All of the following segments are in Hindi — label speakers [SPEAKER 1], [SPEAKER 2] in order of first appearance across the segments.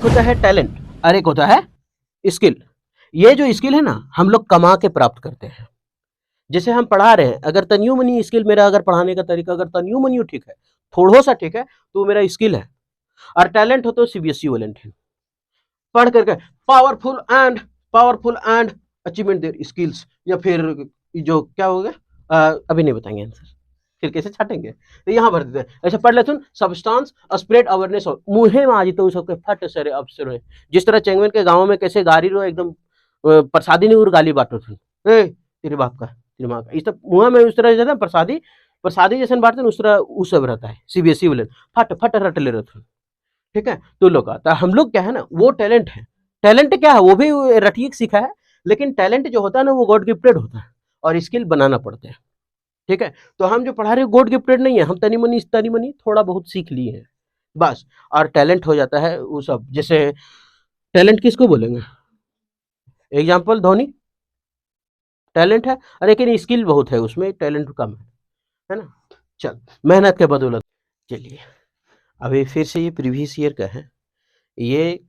[SPEAKER 1] होता है टैलेंट और एक होता है स्किल। ये जो स्किल है ना, हम लोग कमा के प्राप्त करते हैं। जैसे हम पढ़ा रहे हैं, अगर तनियो मनी स्किल, मेरा अगर पढ़ाने का तरीका अगर तनियो मनियो ठीक है, थोड़ा सा ठीक है, तो वो मेरा स्किल है। और टैलेंट हो तो सीबीएसई वालेंट है, पढ़ करके powerful and achievement their skills, या फिर जो क्या हो गया, अभी नहीं बताएंगे आंसर, फिर कैसे छाटेंगे, तो यहाँ भर देते हैं। ऐसे पढ़ लेते हैं, सब्सटेंस स्प्रेड अवेयरनेस मुहे में आज तो सबके फट सरे अवसर है। जिस तरह चेंगवेन के गांव में कैसे गाड़ी रो एकदम प्रसादी नहीं, और गाली बांटो थे, ए तेरे बाप का तेरे माँ का, इस तरह मुँह में उस तरह जैसे प्रसादी प्रसादी जैसे बांटते हैं, उस तरह उस सब रहता है सीबीएसई वाले, फट फट रट ले रहते हैं। ठीक है, तो लोग आता है, हम लोग क्या है ना, वो टैलेंट है। टैलेंट क्या है, वो भी रटिए सीखा है, लेकिन टैलेंट जो होता है ना, वो गॉड गिफ्टेड होता है, और स्किल बनाना पड़ता है। ठीक है, तो हम जो पढ़ा रहे हैं गॉड गिफ्टेड नहीं है, हम तनी मनी थोड़ा बहुत सीख लिए हैं बस, और टैलेंट हो जाता है वो सब। जैसे टैलेंट किसको बोलेंगे, एग्जाम्पल धोनी टैलेंट है, और लेकिन स्किल बहुत है उसमें, टैलेंट कम है ना। चल, मेहनत के बदौलत। चलिए, अभी फिर से ये प्रीवियस ईयर का है, ये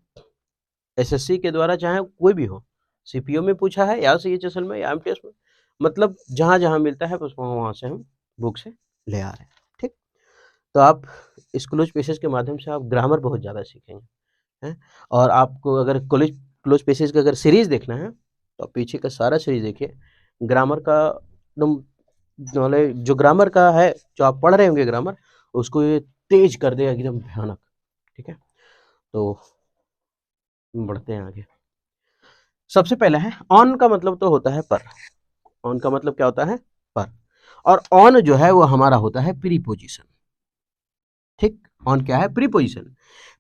[SPEAKER 1] एसएससी के द्वारा चाहे कोई भी हो, सीपीओ में पूछा है या सीएचएसएल में या एमटीएस में, मतलब जहाँ जहाँ मिलता है बस वहाँ वहाँ से हम बुक से ले आ रहे हैं। ठीक, तो आप इस क्लोज पेसेज के माध्यम से आप ग्रामर बहुत ज़्यादा सीखेंगे हैं। और आपको अगर क्लोज क्लोज पेसेज का अगर सीरीज देखना है, तो पीछे का सारा सीरीज देखिए, ग्रामर का एकदम नॉलेज, जो ग्रामर का है, जो आप पढ़ रहे होंगे ग्रामर, उसको ये तेज कर देगा एकदम भयानक। ठीक है, तो बढ़ते हैं आगे। सबसे पहला है ऑन का मतलब तो होता है पर। ऑन का मतलब क्या होता है, पर। और ऑन जो है वो हमारा होता है प्रीपोजिशन। ठीक, ऑन क्या है, प्रीपोजिशन।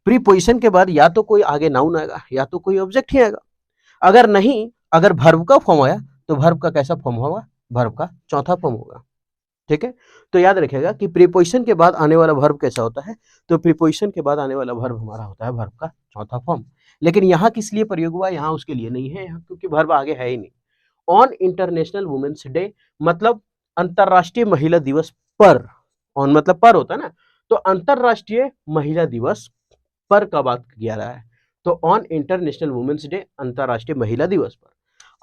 [SPEAKER 1] प्रीपोजिशन के बाद या तो कोई आगे नाउन आएगा या तो कोई ऑब्जेक्ट ही आएगा। अगर नहीं, अगर वर्ब का फॉर्म आया तो वर्ब का कैसा फॉर्म होगा, वर्ब का चौथा फॉर्म होगा। ठीक है, तो याद रखिएगा कि प्रीपोजिशन के बाद आने वाला वर्ब कैसा होता है, तो प्रीपोजिशन के बाद आने वाला वर्ब हमारा होता है वर्ब का चौथा फॉर्म। लेकिन यहाँ किस लिए प्रयोग हुआ, यहाँ उसके लिए नहीं है, यहाँ क्योंकि वर्ब आगे है ही नहीं। ऑन इंटरनेशनल वुमेन्स डे मतलब अंतरराष्ट्रीय महिला दिवस पर। ऑन मतलब पर होता है ना, तो अंतरराष्ट्रीय महिला दिवस पर का बात किया रहा है, तो ऑन इंटरनेशनल वुमेन्स डे, अंतरराष्ट्रीय महिला दिवस पर।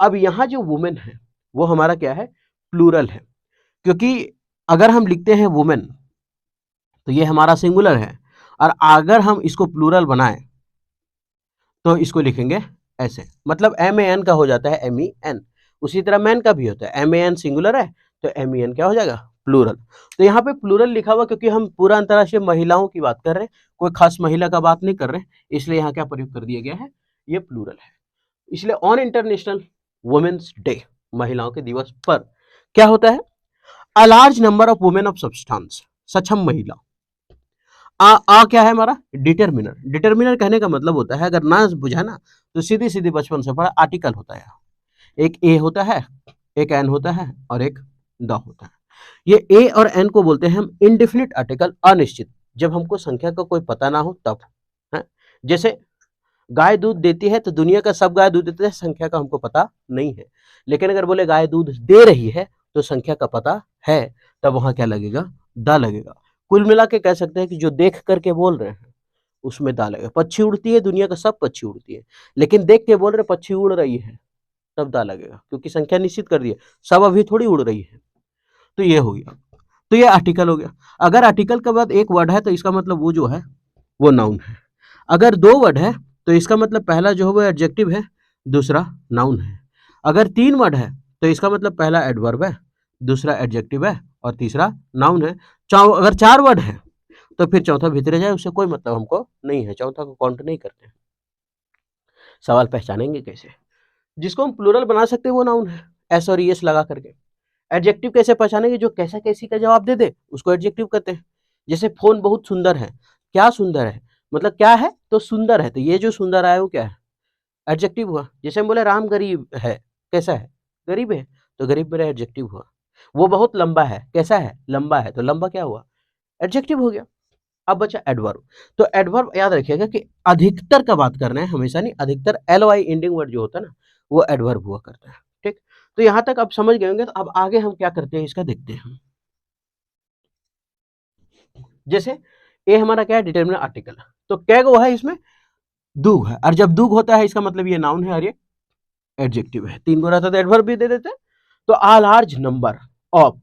[SPEAKER 1] अब यहाँ जो वुमेन है वो हमारा क्या है, प्लूरल है, क्योंकि अगर हम लिखते हैं वुमेन तो ये हमारा सिंगुलर है, और अगर हम इसको प्लूरल बनाएं तो इसको लिखेंगे ऐसे, मतलब एम ए एन का हो जाता है एम ई एन। उसी तरह मैन का भी होता है, एम ए एन सिंगुलर है तो एम ई एन क्या हो जाएगा, प्लूरल। तो यहाँ पे प्लूरल लिखा हुआ क्योंकि हम पूरा अंतर्राष्ट्रीय महिलाओं की बात कर रहे हैं, कोई खास महिला का बात नहीं कर रहे हैं, इसलिए यहाँ क्या प्रयोग कर दिया गया है, ये प्लूरल है। इसलिए ऑन इंटरनेशनल वुमेन्स डे, महिलाओं के दिवस पर क्या होता है, a large number of women of substance, सक्षम महिला। आ क्या है हमारा, डिटरमिनर। डिटरमिनर कहने का मतलब होता है, अगर ना बुझा ना तो सीधी सीधी बचपन से पढ़ा, आर्टिकल होता है। एक ए होता है, एक एन होता है, और एक द होता है। ये ए और एन को बोलते हैं हम इनडिफिनिट आर्टिकल, अनिश्चित, जब हमको संख्या का कोई पता ना हो तब है। जैसे गाय दूध देती है तो दुनिया का सब गाय दूध देते हैं, संख्या का हमको पता नहीं है। लेकिन अगर बोले गाय दूध दे रही है तो संख्या का पता है, तब वहां क्या लगेगा, दा लगेगा। कुल मिला के कह सकते हैं कि जो देख करके बोल रहे हैं उसमें दा लगेगा। पक्षी उड़ती है, दुनिया का सब पक्षी उड़ती है, लेकिन देख के बोल रहे पक्षी उड़ रही है, तब दा लगेगा, क्योंकि संख्या निश्चित कर दी है, सब अभी थोड़ी उड़ रही है। तो ये हो गया, तो ये आर्टिकल हो गया। अगर आर्टिकल के बाद एक वर्ड है तो इसका मतलब वो जो है वो नाउन है। अगर दो वर्ड है तो इसका मतलब पहला जो है वो एडजेक्टिव है, दूसरा नाउन है। अगर तीन वर्ड है तो इसका मतलब पहला एडवर्ब है, दूसरा एडजेक्टिव है, और तीसरा नाउन है। अगर चार वर्ड है तो फिर चौथा भीतर जाए, उससे कोई मतलब हमको नहीं है, चौथा को काउंट नहीं करते। सवाल पहचानेंगे कैसे, जिसको हम प्लूरल बना सकते हैं वो नाउन है, एस और एस लगा करके। एडजेक्टिव कैसे पहचानेंगे, जो कैसा कैसी का जवाब दे दे उसको एडजेक्टिव कहते हैं। जैसे फोन बहुत सुंदर है, क्या सुंदर है, मतलब क्या है तो सुंदर है, तो ये जो सुंदर आया वो क्या है, एडजेक्टिव हुआ। जैसे हम बोले राम गरीब है, कैसा है, गरीब है, तो गरीब मेरा एडजेक्टिव हुआ। वो बहुत लंबा है, कैसा है, लंबा है, तो लंबा क्या हुआ, एडजेक्टिव हो गया। अब बचा एडवर्ब। तो एडवर्ब याद रखिएगा कि अधिकतर का बात करना है, हमेशा नहीं, अधिकतर एल वाई एंडिंग वर्ड जो होता है ना वो एडवर्ब हुआ करता है। ठीक, तो यहां तक आप समझ गए होंगे, तो अब आगे हम क्या करते हैं इसका देखते हैं। जैसे ए हमारा क्या है, डिटरमिनर आर्टिकल, तो क्या वो है इसमें, दूग है, और जब दूग होता है इसका मतलब ये नाउन है और ये एडजेक्टिव है। 3 को रहता तो एडवर्ब भी दे देते। तो आ लार्ज नंबर ऑफ,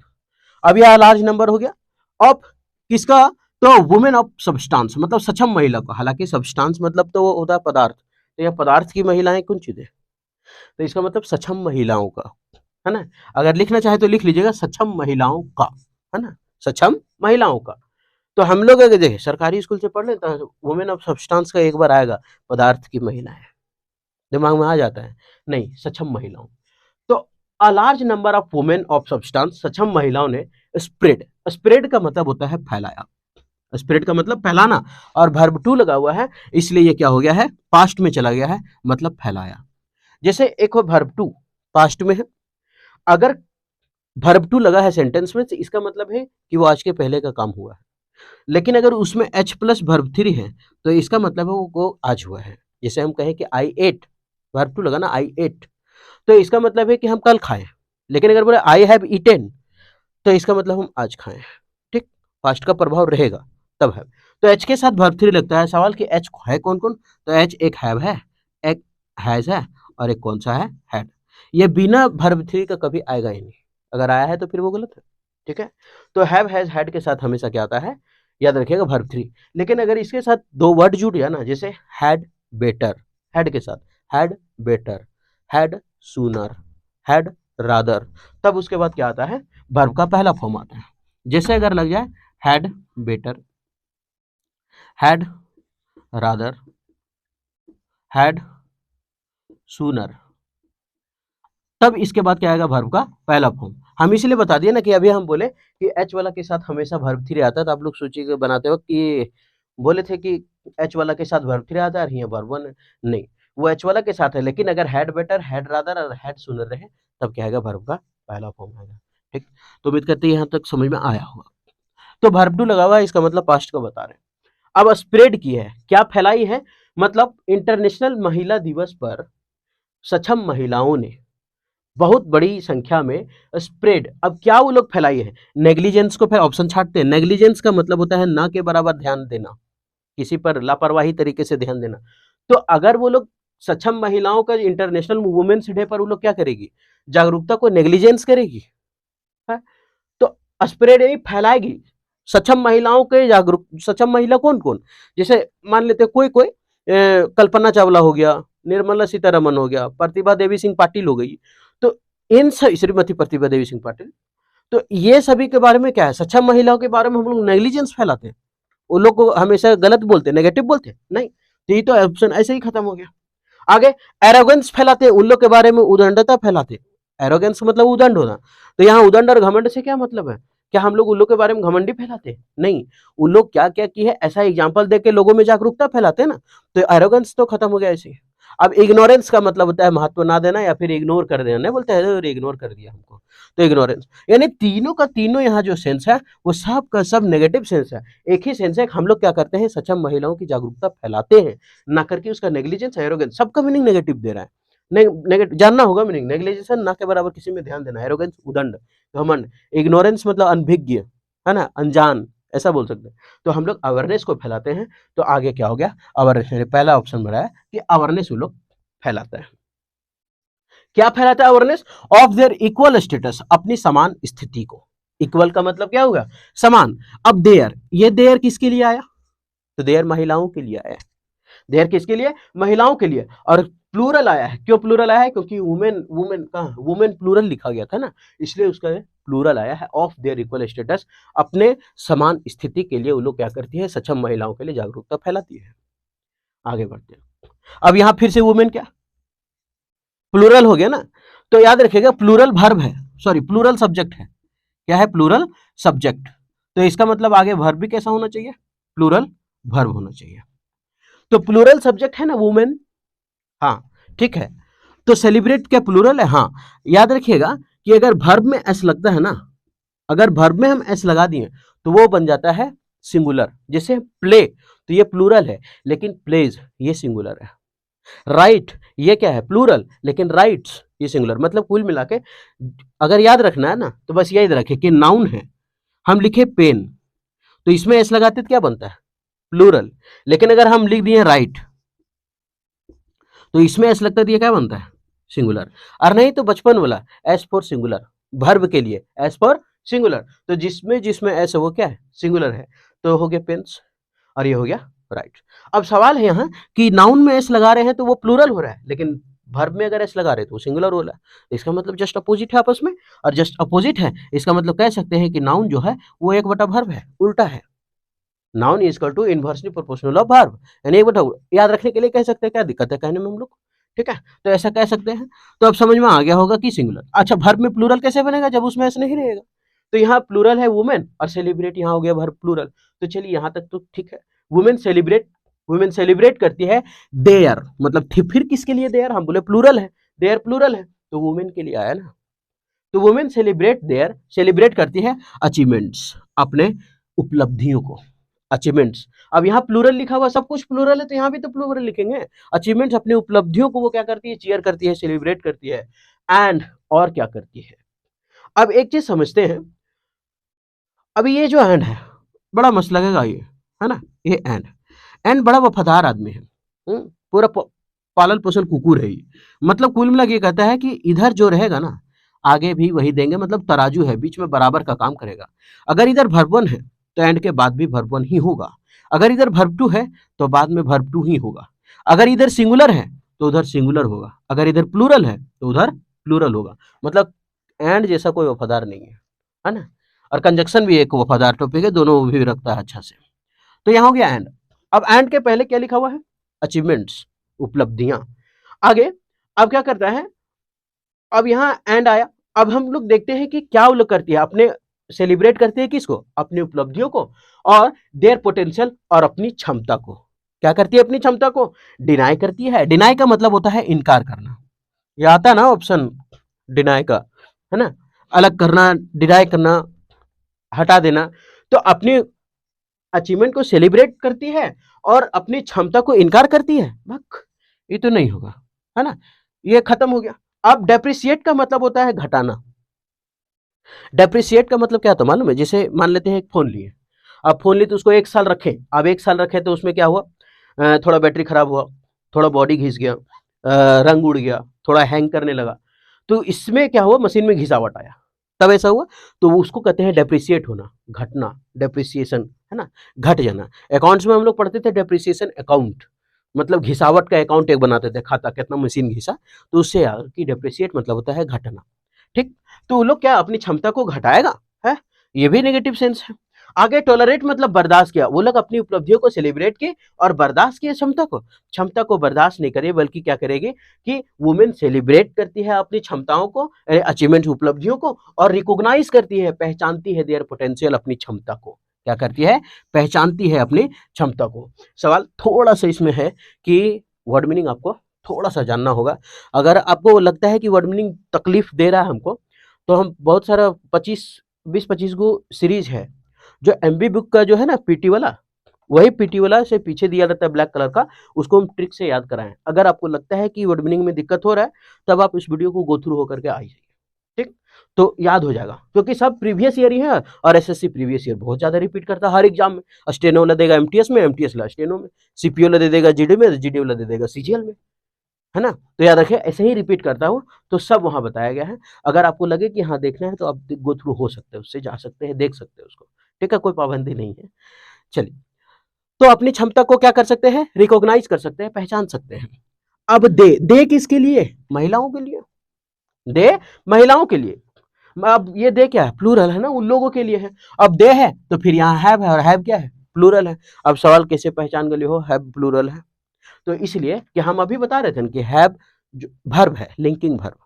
[SPEAKER 1] अब ये आ लार्ज नंबर हो गया ऑफ किसका, तो वुमेन ऑफ सब्सटेंस मतलब सक्षम महिला का, हालांकि सब्सटेंस मतलब तो वो होता है पदार्थ, तो ये पदार्थ की महिलाएं कौन चीजें, तो इसका मतलब सक्षम महिलाओं का, है ना। अगर लिखना चाहे तो लिख लीजिएगा सक्षम महिलाओं का, है ना, सक्षम महिलाओं का। तो हम लोग अगर देखें सरकारी स्कूल से पढ़ ले तो वुमेन ऑफ सब्सटेंस का एक बार आएगा पदार्थ की महिलाएं, दिमाग में आ जाता है, नहीं सक्षम महिलाओं। तो a large number of women of substance, सक्षम महिलाओं ने स्प्रेड, स्प्रेड का मतलब होता है फैलाया, स्प्रेड का मतलब फैलाना, और वर्ब टू लगा हुआ है इसलिए ये क्या हो गया है, पास्ट में चला गया है, मतलब फैलाया। जैसे एक हो वर्ब टू पास्ट में है, अगर वर्ब टू लगा है सेंटेंस में तो इसका मतलब है कि वो आज के पहले का काम हुआ है, लेकिन अगर उसमें एच प्लस वर्ब थ्री है तो इसका मतलब है वो आज हुआ है। जैसे हम कहें कि आई एट, वर्ब टू लगा ना आई एट, तो इसका मतलब है कि हम कल खाएं, लेकिन अगर बोले आई हैव ईटेन तो इसका मतलब हम आज खाएं, ठीक, पास्ट का प्रभाव रहेगा तब है। तो एच के साथ वर्ब थ्री लगता है, सवाल कि एच है कौन कौन, तो एच एक हैव है, एक हैज है, और एक कौन सा है, हैड। ये बिना वर्ब थ्री का कभी आएगा ही नहीं, अगर आया है तो फिर वो गलत है, ठीक है। तो हैव हैज हैड के साथ हमेशा क्या आता है, याद रखिएगा वर्ब थ्री। लेकिन अगर इसके साथ दो वर्ड जुड़ गया ना, जैसे हैड बेटर, हैड के साथ had better, had sooner, had rather, तब उसके बाद क्या आता है, वर्ब का पहला फॉर्म आता है। जैसे अगर लग जाए had better, had rather, had sooner, तब इसके बाद क्या आएगा, वर्ब का पहला फॉर्म। हम इसलिए बता दिए ना कि अभी हम बोले कि एच वाला के साथ हमेशा वर्ब थ्री आता है, तो आप लोग सोचिए बनाते वक्त कि बोले थे कि एच वाला के साथ वर्ब थ्री आता है और यहाँ वर्ब वन, नहीं वो एच वाला के साथ है, लेकिन अगर हैड बेटर, हैड रादर और हैड सूनर रहे तब क्या आएगा, वर्ब का पहला फॉर्म आएगा, ठीक। तो उम्मीद करते हैं यहाँ तक समझ में आया होगा। तो वर्ब टू लगा हुआ है, इसका मतलब पास्ट का बता रहे हैं। अब स्प्रेड की है, क्या फैलाई है, मतलब इंटरनेशनल महिला दिवस पर सक्षम महिलाओं ने बहुत बड़ी संख्या में स्प्रेड, अब क्या वो लोग फैलाई है, नेग्लिजेंस को, फिर ऑप्शन छाटते हैं। नेग्लिजेंस का मतलब होता है ना के बराबर ध्यान देना, किसी पर लापरवाही तरीके से ध्यान देना। तो अगर वो लोग सक्षम महिलाओं का इंटरनेशनल वुमेन्स डे पर वो लोग क्या करेगी, जागरूकता को नेग्लिजेंस करेगी, है? तो स्प्रेड यानी फैलाएगी सक्षम महिलाओं के जागरूक, सक्षम महिला कौन कौन, जैसे मान लेते कोई कोई कल्पना चावला हो गया, निर्मला सीतारमन हो गया, प्रतिभा देवी सिंह पाटिल हो गई, तो इन सब, श्रीमती प्रतिभा देवी सिंह पाटिल, तो ये सभी के बारे में क्या है, सक्षम महिलाओं के बारे में हम लोग नेग्लिजेंस फैलाते हैं, उन लोग को हमेशा गलत बोलते हैं, नेगेटिव बोलते हैं, नहीं, तो ये तो ऑप्शन ऐसे ही खत्म हो गया। आगे एरोगेंस फैलाते हैं, उन लोग के बारे में उदंडता फैलाते हैं, एरोगेंस मतलब उदंड होना, तो यहाँ उदंड और घमंड से क्या मतलब है, क्या हम लोग उन लोग के बारे में घमंडी फैलाते हैं, नहीं, उन लोग क्या क्या की है ऐसा एग्जाम्पल दे के लोगों में जागरूकता फैलाते हैं ना, तो एरोगेंस तो खत्म हो गया ऐसे। अब इग्नोरेंस का मतलब होता है महत्व ना देना या फिर इग्नोर कर देना, नहीं बोलते हैं इग्नोर कर दिया हमको, तो इग्नोरेंस, यानी तीनों का तीनों यहाँ जो सेंस है वो सब का सब नेगेटिव सेंस है। एक ही सेंस है, हम लोग क्या करते हैं, सक्षम महिलाओं की जागरूकता फैलाते हैं, ना करके उसका नेग्लिजेंस, एरोगेंस, सबका मीनिंग नेगेटिव दे रहा है। नेगेटिव जानना होगा मीनिंग, नेग्लिजेंस ना के बराबर किसी में ध्यान देना, एरोगेंस उदंड, घमंड, इग्नोरेंस मतलब अनभिज्ञ, है ना, अनजान, ऐसा बोल सकते हैं। तो हम लोग अवेयरनेस को फैलाते हैं, तो आगे क्या हो गया, अवेयरनेस, पहला ऑप्शन बढ़ा है कि अवेयरनेस वो लोग फैलाता है। क्या फैलाता है awareness, of their equal status, अपनी समान स्थिति को, इक्वल का मतलब क्या होगा, समान। अब देयर, ये देयर किसके लिए आया, तो देयर महिलाओं के लिए आया है, देयर किसके लिए, महिलाओं के लिए, और प्लूरल आया है, क्यों प्लूरल आया है, क्योंकि वुमेन, वुमेन कहाँ, वुमेन प्लूरल लिखा गया था ना, इसलिए उसका प्लूरल आया है, ऑफ देयर इक्वल स्टेटस, अपने समान स्थिति के लिए वो लोग क्या करती है, सक्षम महिलाओं के लिए जागरूकता फैलाती है। आगे बढ़ते हैं, अब यहां फिर से वुमेन क्या, प्लूरल हो गया ना, तो याद रखिएगा प्लूरल वर्ब है, सॉरी प्लूरल सब्जेक्ट है, क्या है, प्लूरल सब्जेक्ट, तो इसका मतलब आगे वर्ब भी कैसा होना चाहिए, प्लूरल वर्ब होना चाहिए। तो प्लूरल सब्जेक्ट है ना वुमेन, हाँ ठीक है, तो सेलिब्रेट क्या प्लूरल है, हाँ, याद रखिएगा कि अगर वर्ब में एस लगता है ना, अगर वर्ब में हम एस लगा दिए तो वो बन जाता है सिंगुलर, जैसे प्ले, तो ये प्लूरल है लेकिन प्लेज ये सिंगुलर है, राइट ये क्या है प्लूरल, लेकिन राइट्स ये सिंगुलर, मतलब कुल मिला के अगर याद रखना है ना तो बस याद रखे कि नाउन है, हम लिखे पेन, तो इसमें एस लगाते तो क्या बनता है, प्लूरल, लेकिन अगर हम लिख दिए राइट, तो इसमें एस लगता है तो ये क्या बनता है, सिंगुलर। और नहीं तो बचपन वाला एस फॉर सिंगुलर, वर्ब के लिए एस फॉर सिंगुलर, तो जिसमें जिसमें एस है वो क्या है, सिंगुलर है, तो हो गया पेन्स, और ये हो गया राइट। अब सवाल है यहाँ कि नाउन में एस लगा रहे हैं तो वो प्लूरल हो रहा है, लेकिन वर्ब में अगर एस लगा रहे तो वो सिंगुलर हो रहा है। इसका मतलब जस्ट अपोजिट है आपस में, और जस्ट अपोजिट है इसका मतलब कह सकते हैं कि नाउन जो है वो एक बटा वर्ब है, उल्टा है। Noun is equal to inversely proportional of verb, यानी एक बटा, याद रखने के लिए कह सकते हैं, क्या दिक्कत है कहने में हम लोग, ठीक है, तो ऐसा कह सकते हैं। तो अब समझ में आ गया होगा कि सिंगुलर। अच्छा, वर्ब में प्लूरल कैसे बनेगा जब उसमें एस नहीं रहेगा, तो यहाँ प्लूरल है वुमेन और सेलिब्रेट यहाँ हो गया वर्ब प्लूरल। तो चलिए यहाँ तक तो ठीक है, वुमेन सेलिब्रेट, वुमेन सेलिब्रेट करती है देयर, मतलब फिर किसके लिए देयर, हम बोले प्लूरल है, देयर प्लूरल है तो वुमेन के लिए आया ना। तो वुमेन सेलिब्रेट देयर, सेलिब्रेट करती है अचीवमेंट्स, अपने उपलब्धियों को, अचीवमेंट्स। अब यहाँ प्लूरल लिखा हुआ, सब कुछ प्लूरल है तो यहाँ भी तो प्लूरल लिखेंगे। अचीवमेंट्स, अपनी उपलब्धियों को वो क्या करती है, चीयर करती है, सेलिब्रेट करती है। एंड, और क्या करती है। अब एक चीज समझते हैं, अभी ये जो एंड है बड़ा मस्त लगेगा ये, है ना, ये एंड बड़ा वफादार आदमी है, पूरा पालन पोषण कुकुर है ये। मतलब कुल मिला ये कहता है कि इधर जो रहेगा ना आगे भी वही देंगे, मतलब तराजू है, बीच में बराबर का काम करेगा। अगर इधर वर्ब वन है तो एंड के बाद भी वर्ब वन ही होगा, अगर इधर वर्ब टू है तो बाद में वर्ब टू ही होगा, अगर इधर सिंगुलर है तो उधर सिंगुलर होगा, अगर इधर प्लूरल है तो उधर प्लूरल होगा। मतलब एंड जैसा कोई वफादार नहीं है ना। और कंजक्शन भी एक वफादार टॉपिक है, दोनों भी रखता है अच्छा से। तो यहाँ हो गया एंड। अब एंड के पहले क्या लिखा हुआ है, अचीवमेंट्स, उपलब्धियां। आगे अब क्या करता है, अब यहाँ एंड आया, अब हम लोग देखते हैं कि क्या वो लोग करती है, अपने सेलिब्रेट करते हैं किसको, अपनी उपलब्धियों को, और देयर पोटेंशियल, और अपनी क्षमता को। क्या करती है, अपनी क्षमता को डिनाई करती है। डिनाई का मतलब होता है इनकार करना, ये आता है ना ऑप्शन डिनाई का, है ना, अलग करना, डिनाई करना, हटा देना। तो अपनी अचीवमेंट को सेलिब्रेट करती है और अपनी क्षमता को इनकार करती है, भक ये तो नहीं होगा, है ना, ये खत्म हो गया। अब डेप्रिसिएट का मतलब होता है घटाना। डेप्रिसिएट का मतलब क्या होता है मालूम है, जैसे मान लेते हैं एक फोन लिए, अब फोन लिए तो उसको 1 साल रखे, अब 1 साल रखे तो उसमें क्या हुआ, थोड़ा बैटरी खराब हुआ, थोड़ा बॉडी घिस गया, रंग उड़ गया, थोड़ा हैंग करने लगा, तो इसमें क्या हुआ, मशीन में घिसावट आया, तब ऐसा हुआ। तो उसको कहते हैं डेप्रिसिएट होना, घटना, डेप्रिसिएशन, है ना, घट जाना। अकाउंट्स में हम लोग पढ़ते थे डेप्रिसिएशन अकाउंट, मतलब घिसावट का अकाउंट एक बनाते थे, खाता कितना मशीन घिसा, तो उससे कि डेप्रिसिएट मतलब होता है घटना, ठीक। तो वो लोग क्या अपनी क्षमता को घटाएगा, है, ये भी नेगेटिव सेंस है। आगे टॉलरेट मतलब बर्दाश्त किया, वो लोग अपनी उपलब्धियों को सेलिब्रेट किए और बर्दाश्त किए क्षमता को बर्दाश्त नहीं करे, बल्कि क्या करेगी कि वुमेन सेलिब्रेट करती है अपनी क्षमताओं को, अचीवमेंट, उपलब्धियों को, और रिकॉग्नाइज करती है, पहचानती है देयर पोटेंशियल, अपनी क्षमता को क्या करती है, पहचानती है अपनी क्षमता को। सवाल थोड़ा सा इसमें है कि वर्ड मीनिंग आपको थोड़ा सा जानना होगा। अगर आपको लगता है कि वर्ड मीनिंग तकलीफ दे रहा है हमको, तो हम बहुत सारा 20-25 गो सीरीज है, जो एमबी बुक का जो है ना पीटी वाला, वही पीटी वाला से पीछे दिया रहता है ब्लैक कलर का, उसको हम ट्रिक से याद कराएं। अगर आपको लगता है कि वर्ड मीनिंग में दिक्कत हो रहा है, तब आप इस वीडियो को गो थ्रू होकर के आ जाइए, ठीक, तो याद हो जाएगा, क्योंकि सब प्रीवियस ईयर ही है, और एसएससी प्रीवियस ईयर बहुत ज्यादा रिपीट करता है हर एग्जाम में। स्टेनो वाला देगा एमटीएस में, एमटीएस वाला स्टेनो में, सीपीओ वाला दे देगा जीडी में, जीडी वाला दे देगा सीजीएल में, है ना। तो याद रखिए ऐसे ही रिपीट करता हूँ, तो सब वहां बताया गया है। अगर आपको लगे कि हाँ देखना है तो आप गो थ्रू हो सकते हैं, उससे जा सकते हैं, देख सकते हैं उसको, ठीक है, कोई पाबंदी नहीं है। चलिए, तो अपनी क्षमता को क्या कर सकते हैं, रिकॉग्नाइज कर सकते हैं, पहचान सकते हैं। अब दे किसके लिए, महिलाओं के लिए, दे महिलाओं के लिए। अब ये दे क्या है, प्लूरल है ना, उन लोगों के लिए है। अब दे है तो फिर यहाँ हैव है, और हैव क्या है, प्लूरल है। अब सवाल कैसे पहचान गए हो, हैव प्लूरल है, तो इसलिए कि हम अभी बता रहे थे कि हैव वर्ब है, लिंकिंग वर्ब,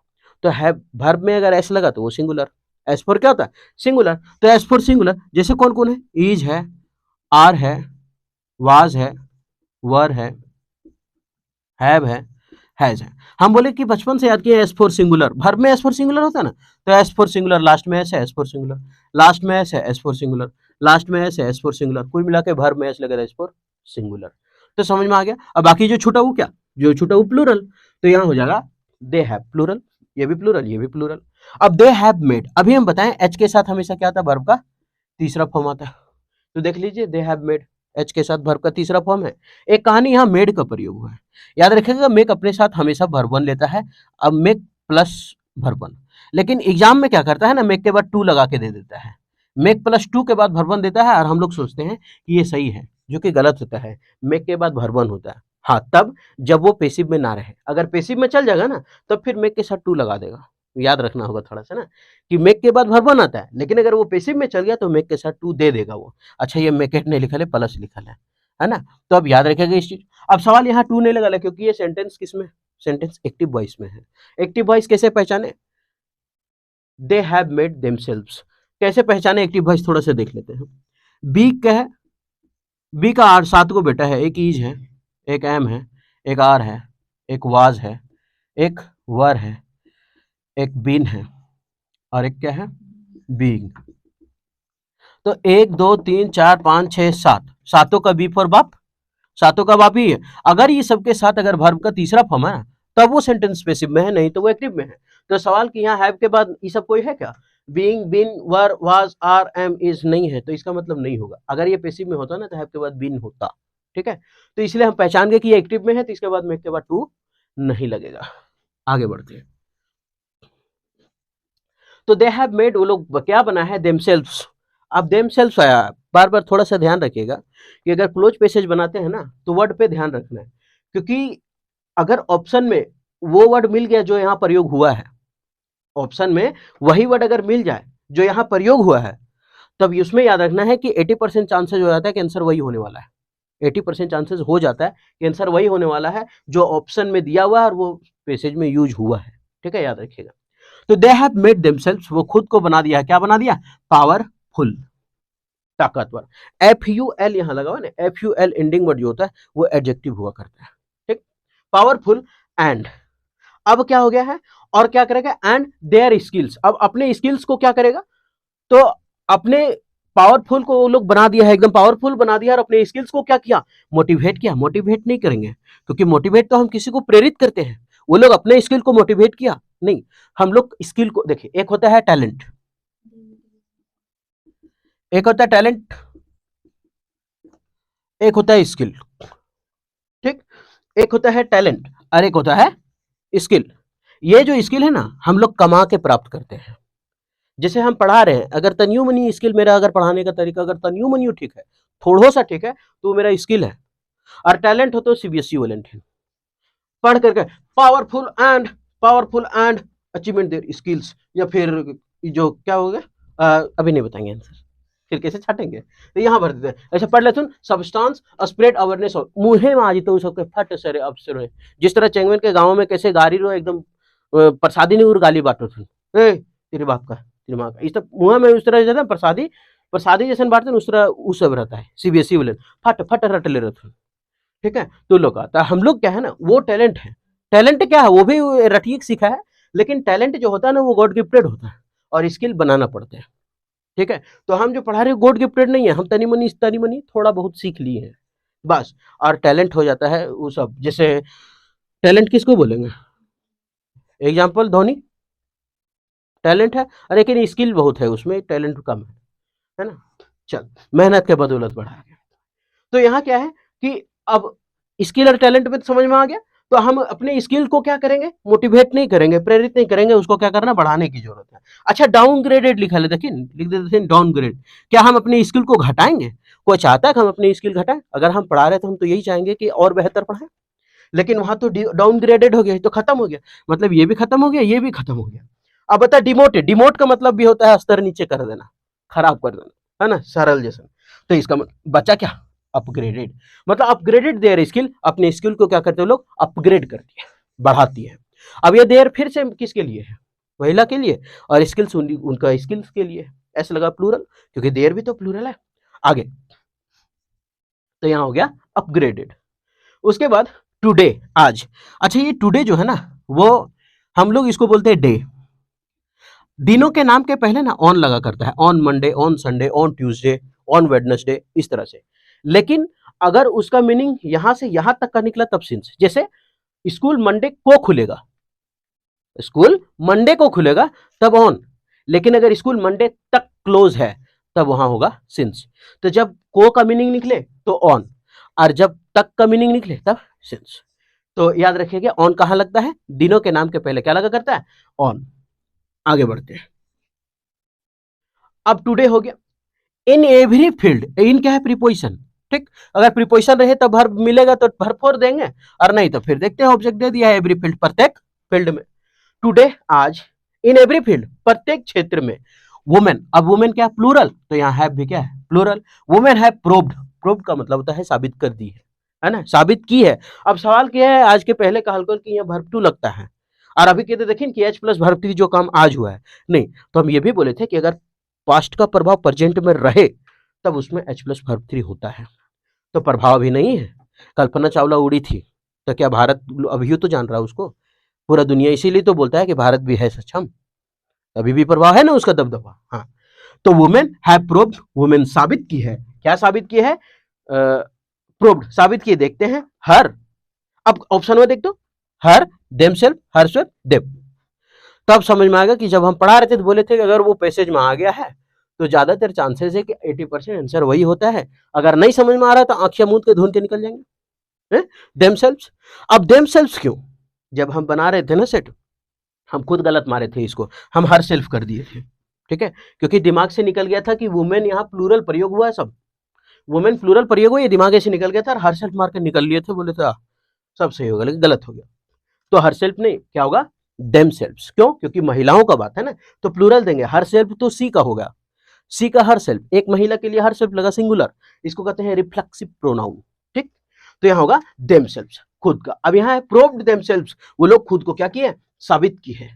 [SPEAKER 1] तो हैव वर्ब में अगर एस लगा तो वो सिंगुलर, एस फॉर क्या होता है, सिंगुलर, तो एस फॉर सिंगुलर जैसे कौन कौन है, इज है, आर है, वाज है, वर है, हैव है, हैज है। हम बोले कि बचपन से याद किया एस फॉर सिंगुलर, वर्ब में एस फॉर सिंगुलर होता है ना, तो एस फॉर सिंगुलर, लास्ट में एस है, एस फॉर सिंगुलर, लास्ट में एस है, एस फॉर सिंगुलर, लास्ट में एस है, एस फॉर सिंगुलर, कुल मिला के वर्ब में एस लगेगा, एस फॉर सिंगुलर। तो समझ में आ गया। अब बाकी जो छूटा वो क्या, जो छूटा वो प्लूरल, तो यहाँ हो जाएगा दे हैव प्लूरल, ये भी प्लूरल, ये भी प्लूरल। अब दे हैव मेड, अभी हम बताएं एच के साथ हमेशा क्या आता है, वर्ब का तीसरा फॉर्म आता है, तो देख लीजिए दे हैव मेड, एच के साथ वर्ब का तीसरा फॉर्म है। एक कहानी यहाँ मेड का प्रयोग हुआ है। याद रखिएगा मेक अपने साथ हमेशा वर्ब वन लेता है। अब मेक प्लस वर्ब वन, लेकिन एग्जाम में क्या करता है ना, मेक के बाद टू लगा के दे देता है। मेक प्लस टू के बाद वर्ब वन देता है और हम लोग सोचते हैं कि ये सही है, जो कि गलत होता है। मेक के बाद वर्ब वन होता है, हाँ तब जब वो पेसिव में ना रहे। अगर पेसिव में चल जाएगा ना तब फिर मेक के साथ टू लगा देगा। याद रखना होगा थोड़ा सा ना कि मेक के बाद वर्ब वन आता है, लेकिन अगर वो पेसिव में चल गया तो मेक के साथ टू दे देगा वो। अच्छा ये मेकेट नहीं लिखा है, प्लस लिखा है ना। तो अब याद रखेगा इस चीज। अब सवाल यहाँ टू नहीं लगा क्योंकि ये सेंटेंस किसमें, सेंटेंस एक्टिव वॉइस में है। एक्टिव वॉइस कैसे पहचाने, दे हैव मेड देमसेल्व्स। कैसे पहचाने एक्टिव वॉइस, थोड़ा सा देख लेते हैं। बी का है, बी का आर 7 को बेटा है। एक इज है, एक एम है, एक आर है, एक वाज है, एक वर है, एक बीन है और एक क्या है, बीइंग। तो 1 2 3 4 5 6 7, सातों का बी फॉर बाप, सातों का बाप ही है। अगर ये सबके साथ अगर वर्ब का तीसरा फॉर्म है ना तब वो सेंटेंस पैसिव में है, नहीं तो वो एक्टिव में है। तो सवाल कि यहाँ हैव के बाद ये सब कोई है क्या, being, been, were, was, are, am, is नहीं है, तो इसका मतलब नहीं होगा। अगर ये पैसिव में होता ना तो हैव के बाद बीन होता। ठीक है, तो इसलिए हम पहचान गए कि ये एक्टिव में है, तो इसके बाद में के बाद टू नहीं लगेगा। आगे बढ़ते हैं। तो दे हैव मेड, वो लोग क्या बना है, देमसेल्व्स। अब देमसेल्व्स आया, बार बार थोड़ा सा ध्यान रखिएगा कि अगर क्लोज पैसेज बनाते हैं ना तो वर्ड पे ध्यान रखना है, क्योंकि अगर ऑप्शन में वो वर्ड मिल गया जो यहाँ प्रयोग हुआ है, ऑप्शन में वही वर्ड अगर मिल जाए जो यहाँ प्रयोग हुआ है, तब उसमें याद रखना है कि 80% चांसेस हो जाता है कि आंसर वही होने वाला है। 80% चांसेस हो जाता है कि आंसर वही होने वाला है जो ऑप्शन में दिया हुआ है और वो पैसेज में यूज हुआ है। ठीक है, याद रखिएगा। तो दे हैव मेड देमसेल्व्स, वो खुद को बना दिया है। क्या बना दिया, पावरफुल, ताकतवर। एफ यू एल यहाँ लगा हुआ ना, F U L ending word जो होता है वो एडजेक्टिव हुआ करता है। ठीक, पावरफुल एंड, अब क्या हो गया है और क्या करेगा, एंड देयर स्किल्स। अब अपने स्किल्स को क्या करेगा, तो अपने पावरफुल को वो लोग बना दिया है, एकदम पावरफुल बना दिया और अपने स्किल्स को क्या किया, मोटिवेट किया। मोटिवेट नहीं करेंगे क्योंकि मोटिवेट तो हम किसी को प्रेरित करते हैं, वो लोग अपने स्किल को मोटिवेट किया नहीं। हम लोग स्किल को देखिए, एक होता है टैलेंट, एक होता है टैलेंट, एक होता है स्किल। ठीक, एक होता है टैलेंट और एक होता है स्किल। ये जो स्किल है ना हम लोग कमा के प्राप्त करते हैं। जैसे हम पढ़ा रहे हैं, अगर तनियो मनी स्किल, मेरा अगर पढ़ाने का तरीका अगर तनियो मनियो ठीक है, थोड़ा सा ठीक है, तो मेरा स्किल है। और टैलेंट हो तो सीबीएसई वालेंट है, पढ़ करके powerful and achievement their skills, या फिर जो क्या हो गया, अभी नहीं बताएंगे आंसर, फिर कैसे छाटेंगे, तो यहाँ भर देते हैं। ऐसे पढ़ लेते हैं, सब्सटेंस स्प्रेड अवेयरनेस ऑफ, मुहे में आज तो सबके फट सरे अवसर है। जिस तरह चेंगवेन के गांव में कैसे गाड़ी रो एकदम प्रसादी नहीं और गाली बांटो थे, तेरे बाप का तेरे माँ का, इस तरह मुँह में उस तरह प्रसादी प्रसादी जैसे बांटते हैं उस तरह उस सब रहता है। सीबीएसई वाले फट फट रट ले रहते हैं। ठीक है, तो लोग आता है, हम लोग क्या है ना, वो टैलेंट है। टैलेंट क्या है, वो भी रटिए सीखा है, लेकिन टैलेंट जो होता है ना वो गॉड गिफ्टेड होता है और स्किल बनाना पड़ता है। ठीक है, तो हम जो पढ़ा रहे हैं गॉड गिफ्टेड नहीं है, हम तनी मनी थोड़ा बहुत सीख लिए हैं बस, और टैलेंट हो जाता है वो सब। जैसे टैलेंट किसको बोलेंगे, एग्जाम्पल धोनी टैलेंट है, और लेकिन स्किल बहुत है उसमें, टैलेंट कम है ना। चल, मेहनत के बदौलत बढ़ा गया। तो यहाँ क्या है कि अब स्किल और टैलेंट में तो समझ में आ गया, तो हम अपने स्किल को क्या करेंगे, मोटिवेट नहीं करेंगे, प्रेरित नहीं करेंगे, उसको क्या करना, बढ़ाने की जरूरत है। अच्छा, डाउनग्रेडेड लिखा ले, देखिए लिख देते हैं डाउनग्रेड। क्या हम अपने स्किल को घटाएंगे, कोई चाहता है कि हम अपनी स्किल घटाएं? अगर हम पढ़ा रहे तो हम तो यही चाहेंगे कि और बेहतर पढ़ाएं, लेकिन वहां तो डाउनग्रेडेड हो गया, तो खत्म हो गया, मतलब ये भी खत्म हो गया, ये भी खत्म हो गया। अब बता, डिमोटेड, डिमोट का मतलब भी होता है स्तर नीचे कर देना, खराब कर देना, है ना, सरल जैसा। तो इसका बच्चा क्या, अपग्रेडेड, मतलब अपग्रेडेड देयर स्किल, अपने स्किल को क्या करते हैं लोग, अपग्रेड करती है, बढ़ाती है। अब ये देयर फिर से किसके लिए है, महिला के लिए, और स्किल्स उनका स्किल्स के लिए। ऐसा लगा प्लूरल, क्योंकि देयर भी तो प्लूरल है। आगे तो यहाँ हो गया अपग्रेडेड। उसके बाद टुडे, आज। अच्छा, ये टुडे जो है ना वो हम लोग इसको बोलते हैं डे। दिनों के नाम के पहले ना ऑन लगा करता है, on Monday, on Sunday, on Tuesday, on Wednesday, इस तरह से। लेकिन अगर उसका मीनिंग यहां से यहां तक का निकला तब सिंस, जैसे स्कूल मंडे को खुलेगा, स्कूल मंडे को खुलेगा तब ऑन, लेकिन अगर स्कूल मंडे तक क्लोज है तब वहां होगा सिंस। तो जब को का मीनिंग निकले तो ऑन, और जब तक का मीनिंग निकले तब सिंस। तो याद रखिएगा ऑन कहां लगता है, दिनों के नाम के पहले क्या लगा करता है, ऑन। आगे बढ़ते हैं। अब टुडे हो गया। इन एवरी फील्ड, इन क्या है, प्रीपोजिशन, ठीक। अगर प्रीपोजिशन रहे तब वर्ब मिलेगा तो वर्ब फोर देंगे, और नहीं तो फिर देखते हैं ऑब्जेक्ट दे दिया है एवरी फील्ड, प्रत्येक फील्ड में। टुडे आज, इन एवरी फील्ड प्रत्येक क्षेत्र में, वुमेन, अब वुमेन क्या प्लूरल, तो यहाँ हैव भी क्या है plural, women have proved, proved का मतलब होता है साबित कर दी है ना, साबित की है। अब सवाल क्या है, आज के पहले का हल्को कि यहाँ वर्ब टू लगता है, और अभी कहते देखिए कि एच प्लस वर्ब थ्री जो काम आज हुआ है, नहीं तो हम ये भी बोले थे कि अगर पास्ट का प्रभाव प्रेजेंट में रहे तब उसमें एच प्लस वर्ब थ्री होता है। तो प्रभाव भी नहीं है, कल्पना चावला उड़ी थी तो क्या भारत अभी तो जान रहा है उसको, पूरा दुनिया, इसीलिए तो बोलता है कि भारत भी है सक्षम, अभी भी प्रभाव है ना उसका दबदबा। हाँ, तो वुमेन हैव प्रूव्ड, वुमेन साबित की है, क्या साबित की है, प्रूव्ड साबित की, देखते हैं हर, अब ऑप्शन में देख दो, हर, देमसेल्फ, हरसेल्फ, देम। तब समझ में आएगा कि जब हम पढ़ा रहे थे तो बोले थे कि अगर वो पैसेज में आ गया है तो ज्यादातर चांसेस है कि 80% आंसर वही होता है, अगर नहीं समझ में आ रहा है तो आंखें मूंद के ढूंढ के निकल जाएंगे देमसेल्व्स। अब देमसेल्व्स क्यों, जब हम बना रहे थे ना सेट, हम खुद गलत मारे थे इसको, हम हर सेल्फ कर दिए थे, ठीक है, क्योंकि दिमाग से निकल गया था कि वुमेन यहाँ प्लूरल प्रयोग हुआ है, सब वुमेन प्लूरल प्रयोग हुआ, ये दिमाग से निकल गया था और हर सेल्फ मार के निकल लिए थे, बोले थे सब सही होगा, लेकिन गलत हो गया। तो हर सेल्फ नहीं, क्या होगा देम सेल्फ्स, क्यों, क्योंकि महिलाओं का बात है ना, तो प्लूरल देंगे, हर सेल्फ तो सी का होगा, सी का हर सेल्फ, एक महिला के लिए हर सेल्फ लगा सिंगुलर, इसको कहते हैं रिफ्लेक्सिव प्रोनाउन, ठीक। तो यहाँ होगा देम सेल्फ्स, खुद का। अब यहाँ है प्रूव्ड देम सेल्फ्स, वो लोग खुद को क्या किए, साबित की है,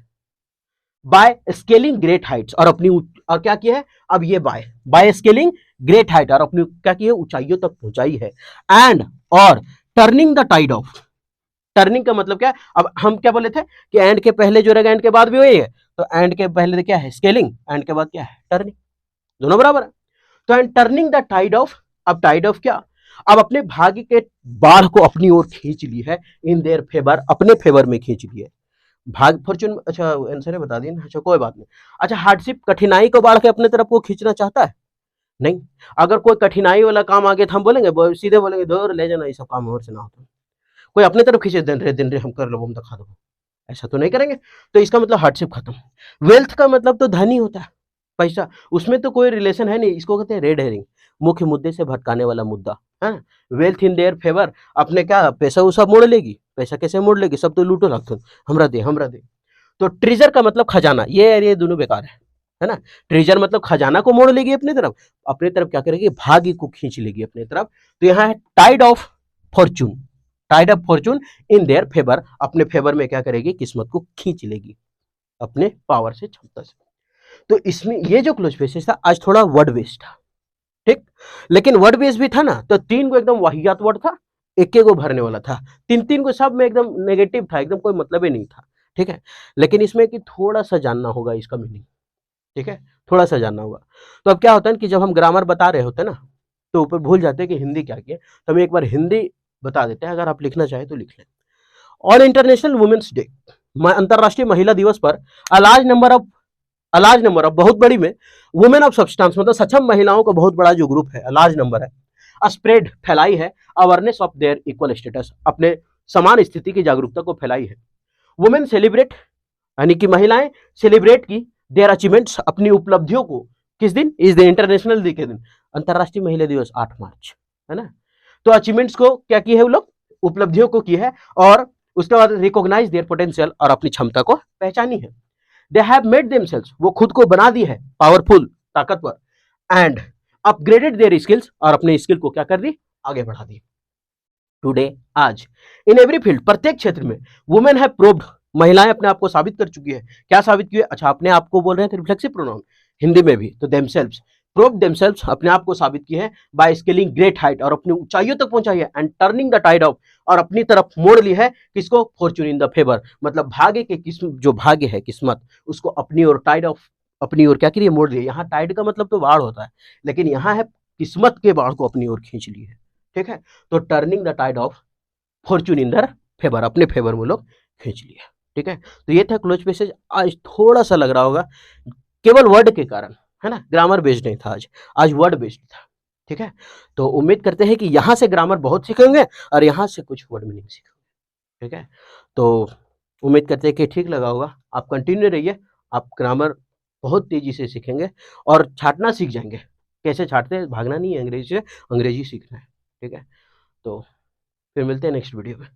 [SPEAKER 1] बाय स्केलिंग ग्रेट हाइट्स, और अपनी और क्या किया है, अब ये बाय स्केलिंग ग्रेट हाइट, और अपनी क्या की है, ऊंचाइयों तक पहुंचाई है, एंड और turning the tide of, turning का मतलब क्या है, अब हम क्या बोले थे कि एंड के पहले जो रहेगा एंड के बाद भी वही है, तो एंड के पहले क्या है स्केलिंग, एंड के बाद क्या है टर्निंग, दोनों बराबर है। तो and turning the tide of, अब टाइड ऑफ क्या, अब अपने भाग्य के बाढ़ को अपनी ओर खींच ली है, इन देयर फेवर, अपने फेवर में खींच ली है, भाग फॉर्चून, अच्छा आंसर है बता दिए, अच्छा कोई बात नहीं। अच्छा हार्डशिप, कठिनाई को बाढ़ के अपने तरफ को खींचना चाहता है, नहीं, अगर कोई कठिनाई वाला काम आ गया तो हम बोलेंगे, सीधे बोलेंगे दूर ले जाना, ये सब काम और से ना होता, कोई अपने तरफ खींचे दिन रे हम कर लो, हम दिखा दो, ऐसा तो नहीं करेंगे। तो इसका मतलब हार्डशिप खत्म। वेल्थ का मतलब तो धनी होता है, पैसा, उसमें तो कोई रिलेशन है नहीं, इसको कहते हैं रेड हेरिंग, मुख्य मुद्दे से भटकाने वाला मुद्दा है ना। वेल्थ इन देयर फेवर, अपने क्या पैसा वो सब मोड़ लेगी, पैसा कैसे मोड़ लेगी, सब तो लूटो रखो, हमरा दे। तो ट्रेजर का मतलब खजाना, ये दोनों बेकार है ना। ट्रेजर मतलब खजाना को मोड़ लेगी अपने तरफ क्या करेगी, भाग्य को खींच लेगी अपने तरफ। तो यहाँ है tide of fortune, tide of fortune in their favour, अपने फेवर में क्या करेगी, किस्मत को खींच लेगी अपने पावर से, क्षमता से। तो इसमें ये जो क्लोज बेसिस था, आज थोड़ा वर्ड बेस्ड था, ठीक, लेकिन वर्ड बेस्ड भी था ना, तो 3 को एकदम वाहियात वर्ड था, एक को भरने वाला था, 3 को सब में एकदम नेगेटिव था, एकदम कोई मतलब ही नहीं था, ठीक है। लेकिन इसमें कि थोड़ा सा जानना होगा इसका मीनिंग, ठीक है, थोड़ा सा जानना होगा। तो अब क्या होता है कि जब हम ग्रामर बता रहे होते हैं ना, तो ऊपर भूल जाते हैं कि हिंदी क्या किया, तो हम एक बार हिंदी बता देते हैं, अगर आप लिखना चाहें तो लिख लें। ऑन इंटरनेशनल वुमेन्स डे, अंतरराष्ट्रीय महिला दिवस पर अलार्ज नंबर ऑफ बहुत बड़ी में, वुमेन ऑफ सब्सटेंस मतलब सक्षम महिलाओं का बहुत बड़ा जो ग्रुप है, लार्ज नंबर है, स्प्रेड फैलाई है, awareness of their equal status, अपने समान स्थिति की जागरूकता को फैलाई है। वुमेन सेलिब्रेट, यानी कि महिलाएं सेलिब्रेट की देयर अचीवमेंट्स, अपनी उपलब्धियों को, किस दिन, इस दिन इंटरनेशनल डे के दिन, अंतरराष्ट्रीय महिला दिवस 8 मार्च है ना। तो अचीवमेंट्स को क्या की है वो लोग, उपलब्धियों को की है, और उसके बाद रिकॉग्नाइज देयर पोटेंशियल, और अपनी क्षमता को पहचानी है। दे हैव मेड देमसेल्व्स, वो खुद को बना दी है पावरफुल, ताकतवर, एंड अपग्रेडेड देयर स्किल्स, और अपने स्किल को क्या कर दी, आगे बढ़ा दी। टुडे आज, इन एवरी फील्ड प्रत्येक क्षेत्र में, वुमेन हैव प्रूव्ड, महिलाएं अपने आप को साबित कर चुकी है, क्या साबित की है, अच्छा अपने आप को बोल रहे हैं रिफ्लेक्सिव प्रोनाउन, हिंदी में भी, तो देमसेल्व्स, प्रूव्ड देमसेल्व्स, अपने आप को साबित की है, बाय स्केलिंग ग्रेट हाइट, और अपनी ऊंचाइयों तक पहुंचाई है, and turning the tide of, और अपनी तरफ मोड़ ली है, किसको, फॉर्चून इन द फेवर, मतलब भाग्य के किस्म, जो भाग्य है किस्मत, उसको अपनी ओर, टाइड ऑफ, अपनी ओर क्या करिए, मोड़ लिए। यहाँ टाइड का मतलब तो बाढ़ होता है, लेकिन यहाँ है किस्मत के बाढ़ को अपनी ओर खींच ली है, ठीक है। तो turning the tide of fortune in their favour, अपने फेवर में लोग खींच लिया, ठीक है। तो ये था क्लोज पैसेज। आज थोड़ा सा लग रहा होगा केवल वर्ड के कारण, है ना? ग्रामर बेस्ड नहीं था आज वर्ड बेस्ड था, ठीक है? तो उम्मीद करते हैं कि यहाँ से ग्रामर बहुत सीखेंगे और यहाँ से कुछ वर्ड मीनिंग सीखेंगे, ठीक है? तो उम्मीद करते हैं कि ठीक लगा होगा। आप कंटिन्यू रहिए, आप ग्रामर बहुत तेज़ी से सीखेंगे और छाँटना सीख जाएँगे। कैसे छाँटते हैं? भागना नहीं है अंग्रेजी से, अंग्रेजी सीखना है, ठीक है? तो फिर मिलते हैं नेक्स्ट वीडियो में।